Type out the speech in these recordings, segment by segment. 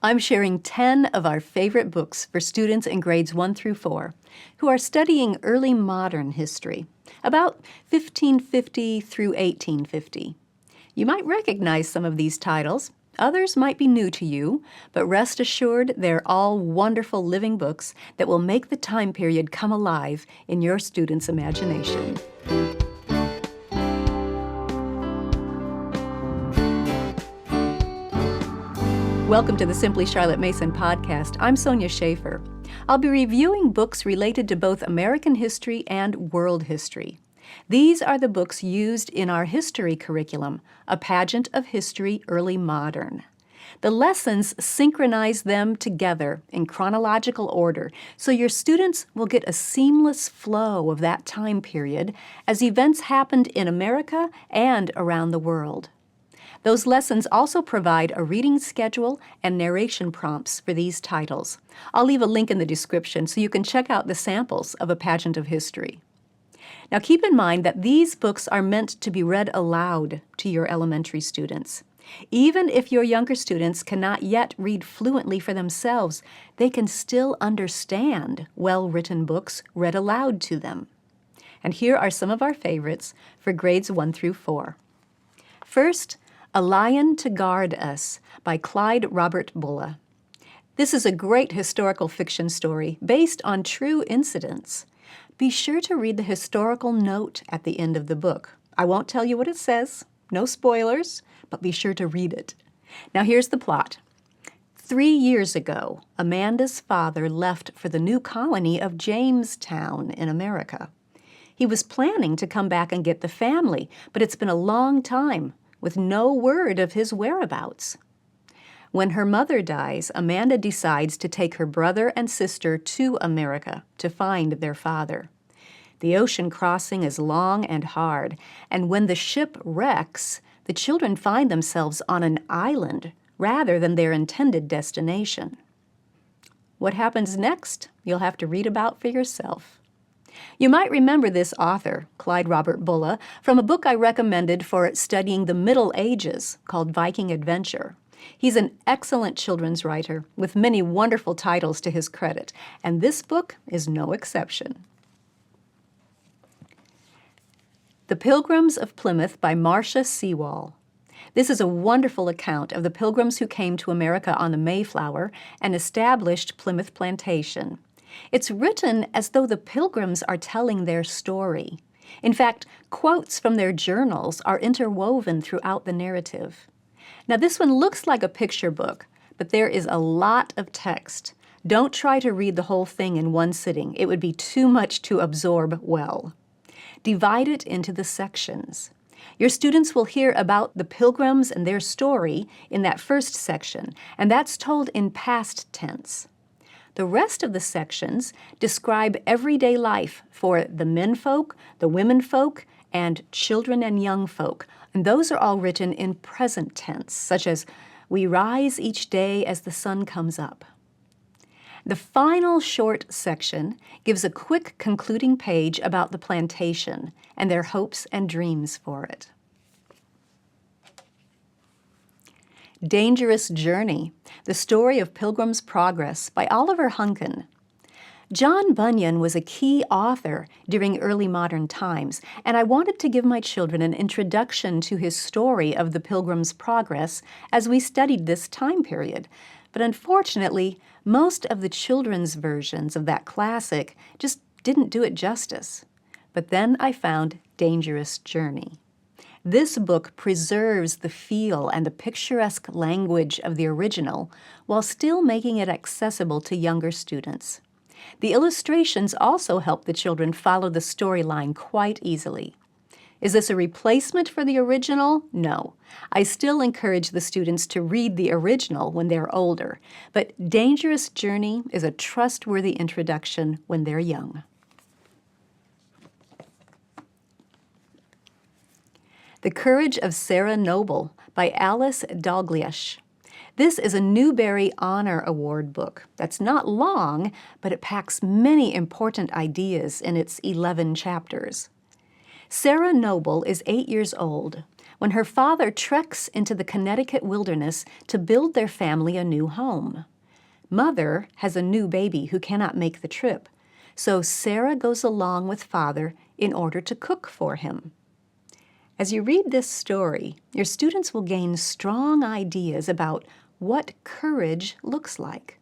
I'm sharing 10 of our favorite books for students in grades 1 through 4 who are studying early modern history, about 1550 through 1850. You might recognize some of these titles. Others might be new to you, but rest assured they're all wonderful living books that will make the time period come alive in your students' imagination. Welcome to the Simply Charlotte Mason podcast. I'm Sonia Schaefer. I'll be reviewing books related to both American history and world history. These are the books used in our history curriculum, A Pageant of History, Early Modern. The lessons synchronize them together in chronological order, so your students will get a seamless flow of that time period as events happened in America and around the world. Those lessons also provide a reading schedule and narration prompts for these titles. I'll leave a link in the description so you can check out the samples of A Pageant of History. Now keep in mind that these books are meant to be read aloud to your elementary students. Even if your younger students cannot yet read fluently for themselves, they can still understand well-written books read aloud to them. And here are some of our favorites for grades 1 through 4. First, A Lion to Guard Us by Clyde Robert Bullough. This is a great historical fiction story based on true incidents. Be sure to read the historical note at the end of the book. I won't tell you what it says, no spoilers, but be sure to read it. Now here's the plot. 3 years ago, Amanda's father left for the new colony of Jamestown in America. He was planning to come back and get the family, but it's been a long time, with no word of his whereabouts. When her mother dies, Amanda decides to take her brother and sister to America to find their father. The ocean crossing is long and hard, and when the ship wrecks, the children find themselves on an island rather than their intended destination. What happens next, you'll have to read about for yourself. You might remember this author, Clyde Robert Bullough, from a book I recommended for studying the Middle Ages called Viking Adventure. He's an excellent children's writer with many wonderful titles to his credit, and this book is no exception. The Pilgrims of Plymouth by Marcia Sewall. This is a wonderful account of the Pilgrims who came to America on the Mayflower and established Plymouth Plantation. It's written as though the Pilgrims are telling their story. In fact, quotes from their journals are interwoven throughout the narrative. Now, this one looks like a picture book, but there is a lot of text. Don't try to read the whole thing in one sitting. It would be too much to absorb well. Divide it into the sections. Your students will hear about the Pilgrims and their story in that first section, and that's told in past tense. The rest of the sections describe everyday life for the menfolk, the womenfolk, and children and young folk. And those are all written in present tense, such as, "We rise each day as the sun comes up." The final short section gives a quick concluding page about the plantation and their hopes and dreams for it. Dangerous Journey, The Story of Pilgrim's Progress by Oliver Hunkin. John Bunyan was a key author during early modern times, and I wanted to give my children an introduction to his story of the Pilgrim's Progress as we studied this time period. But unfortunately, most of the children's versions of that classic just didn't do it justice. But then I found Dangerous Journey. This book preserves the feel and the picturesque language of the original while still making it accessible to younger students. The illustrations also help the children follow the storyline quite easily. Is this a replacement for the original? No. I still encourage the students to read the original when they're older, but Dangerous Journey is a trustworthy introduction when they're young. The Courage of Sarah Noble by Alice Dalgleish. This is a Newbery Honor Award book that's not long, but it packs many important ideas in its 11 chapters. Sarah Noble is 8 years old. when her father treks into the Connecticut wilderness to build their family a new home. Mother has a new baby who cannot make the trip, so Sarah goes along with father in order to cook for him. As you read this story, your students will gain strong ideas about what courage looks like.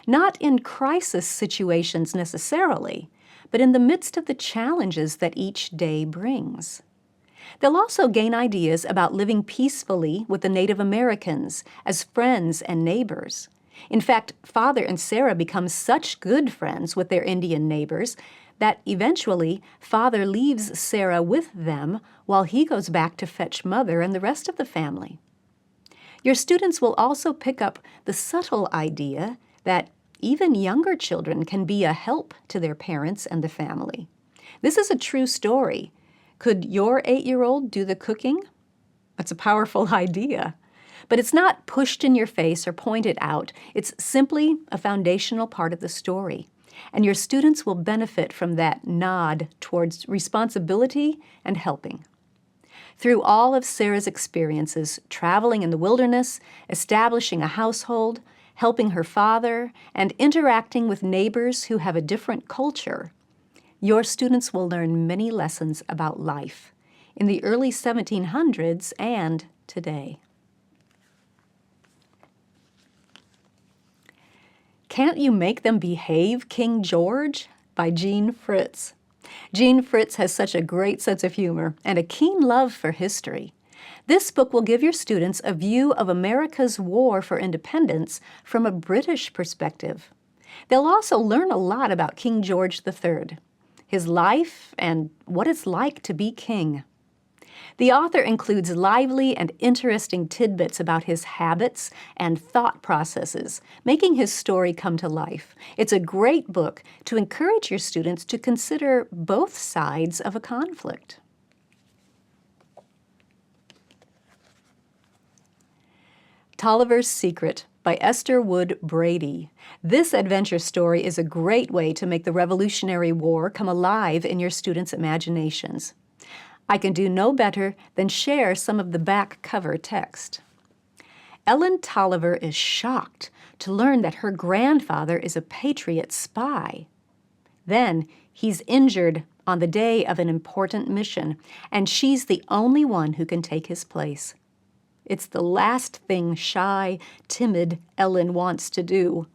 Not in crisis situations necessarily, but in the midst of the challenges that each day brings. They'll also gain ideas about living peacefully with the Native Americans as friends and neighbors. In fact, Father and Sarah become such good friends with their Indian neighbors that eventually Father leaves Sarah with them while he goes back to fetch Mother and the rest of the family. Your students will also pick up the subtle idea that even younger children can be a help to their parents and the family. This is a true story. Could your 8-year-old do the cooking? That's a powerful idea. But it's not pushed in your face or pointed out. It's simply a foundational part of the story. And your students will benefit from that nod towards responsibility and helping. Through all of Sarah's experiences, traveling in the wilderness, establishing a household, helping her father, and interacting with neighbors who have a different culture, your students will learn many lessons about life in the early 1700s and today. Can't You Make Them Behave, King George? By Jean Fritz. Jean Fritz has such a great sense of humor and a keen love for history. This book will give your students a view of America's war for independence from a British perspective. They'll also learn a lot about King George III, his life, and what it's like to be king. The author includes lively and interesting tidbits about his habits and thought processes, making his story come to life. It's a great book to encourage your students to consider both sides of a conflict. Tolliver's Secret by Esther Wood Brady. This adventure story is a great way to make the Revolutionary War come alive in your students' imaginations. I can do no better than share some of the back cover text. Ellen Tolliver is shocked to learn that her grandfather is a Patriot spy. Then he's injured on the day of an important mission, and she's the only one who can take his place. It's the last thing shy, timid Ellen wants to do,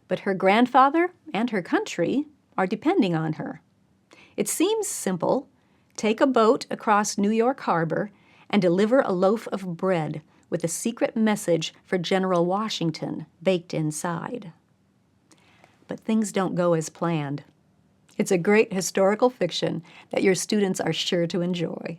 but her grandfather and her country are depending on her. It seems simple. Take a boat across New York Harbor and deliver a loaf of bread with a secret message for General Washington baked inside. But things don't go as planned. It's a great historical fiction that your students are sure to enjoy.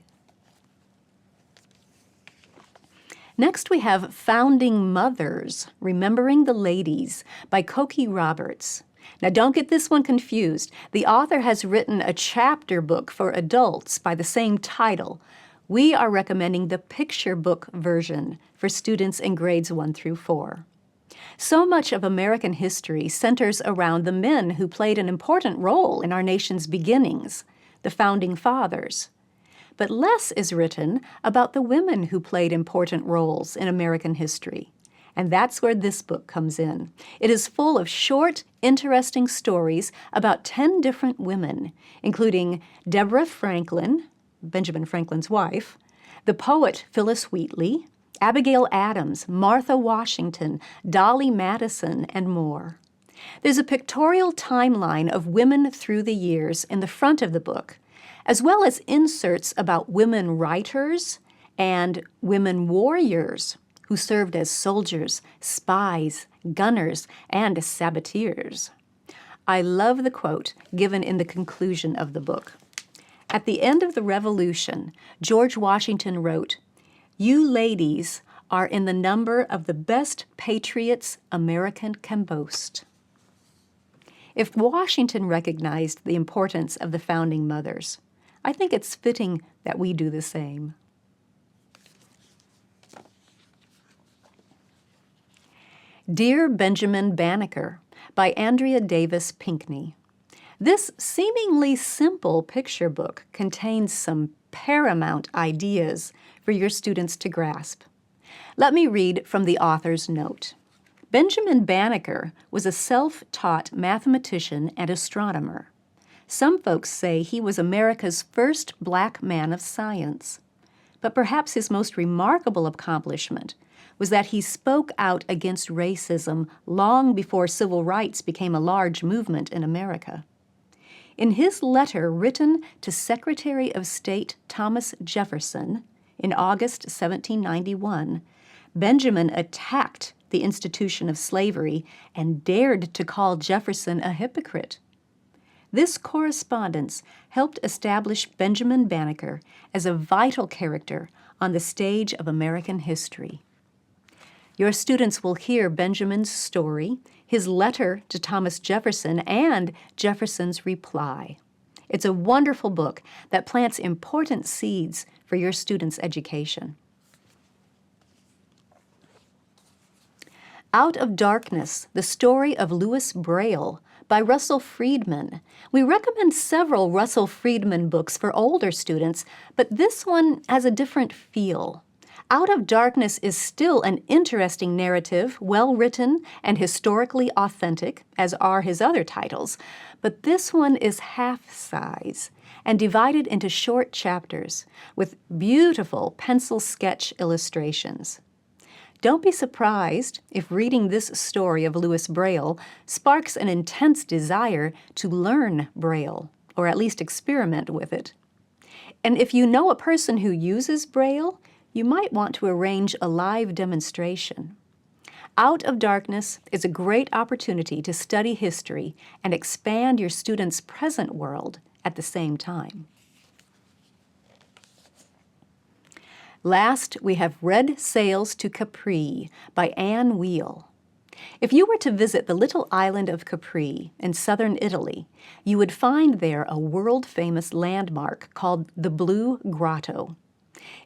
Next, we have Founding Mothers, Remembering the Ladies by Cokie Roberts. Now, don't get this one confused. The author has written a chapter book for adults by the same title. We are recommending the picture book version for students in grades 1 through 4. So much of American history centers around the men who played an important role in our nation's beginnings, the Founding Fathers. But less is written about the women who played important roles in American history. And that's where this book comes in. It is full of short, interesting stories about 10 different women, including Deborah Franklin, Benjamin Franklin's wife, the poet Phyllis Wheatley, Abigail Adams, Martha Washington, Dolly Madison, and more. There's a pictorial timeline of women through the years in the front of the book, as well as inserts about women writers and women warriors who served as soldiers, spies, gunners, and saboteurs. I love the quote given in the conclusion of the book. At the end of the Revolution, George Washington wrote, "You ladies are in the number of the best patriots America can boast." If Washington recognized the importance of the Founding Mothers, I think it's fitting that we do the same. Dear Benjamin Banaker by Andrea Davis Pinkney. This seemingly simple picture book contains some paramount ideas for your students to grasp. Let me read from the author's note. Benjamin Banaker was a self-taught mathematician and astronomer. Some folks say he was America's first black man of science. But perhaps his most remarkable accomplishment was that he spoke out against racism long before civil rights became a large movement in America. In his letter written to Secretary of State Thomas Jefferson in August 1791, Benjamin attacked the institution of slavery and dared to call Jefferson a hypocrite. This correspondence helped establish Benjamin Banaker as a vital character on the stage of American history. Your students will hear Benjamin's story, his letter to Thomas Jefferson, and Jefferson's reply. It's a wonderful book that plants important seeds for your students' education. Out of Darkness, the Story of Louis Braille by Russell Freedman. We recommend several Russell Freedman books for older students, but this one has a different feel. Out of Darkness is still an interesting narrative, well-written and historically authentic, as are his other titles, but this one is half-size and divided into short chapters with beautiful pencil sketch illustrations. Don't be surprised if reading this story of Louis Braille sparks an intense desire to learn Braille, or at least experiment with it. And if you know a person who uses Braille, you might want to arrange a live demonstration. Out of Darkness is a great opportunity to study history and expand your students' present world at the same time. Last, we have Red Sails to Capri by Anne Wheel. If you were to visit the little island of Capri in southern Italy, you would find there a world-famous landmark called the Blue Grotto.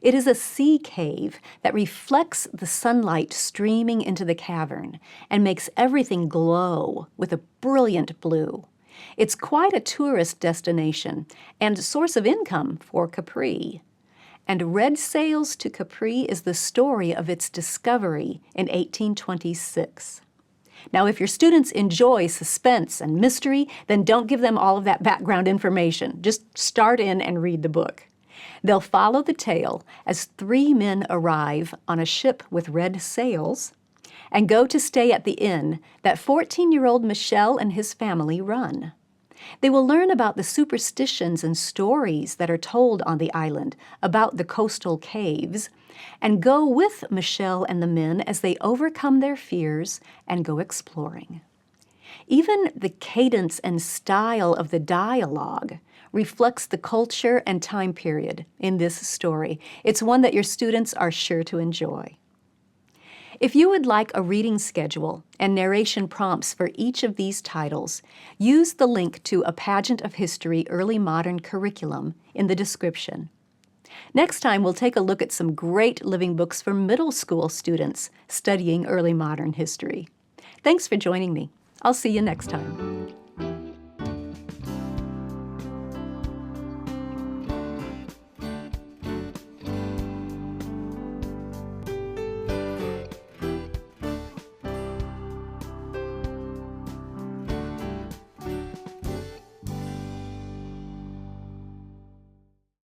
It is a sea cave that reflects the sunlight streaming into the cavern and makes everything glow with a brilliant blue. It's quite a tourist destination and source of income for Capri. And Red Sails to Capri is the story of its discovery in 1826. Now, if your students enjoy suspense and mystery, then don't give them all of that background information. Just start in and read the book. They'll follow the tale as 3 men arrive on a ship with red sails and go to stay at the inn that 14-year-old Michel and his family run. They will learn about the superstitions and stories that are told on the island about the coastal caves and go with Michel and the men as they overcome their fears and go exploring. Even the cadence and style of the dialogue reflects the culture and time period in this story. It's one that your students are sure to enjoy. If you would like a reading schedule and narration prompts for each of these titles, use the link to a Pageant of History Early Modern curriculum in the description. Next time, we'll take a look at some great living books for middle school students studying early modern history. Thanks for joining me. I'll see you next time.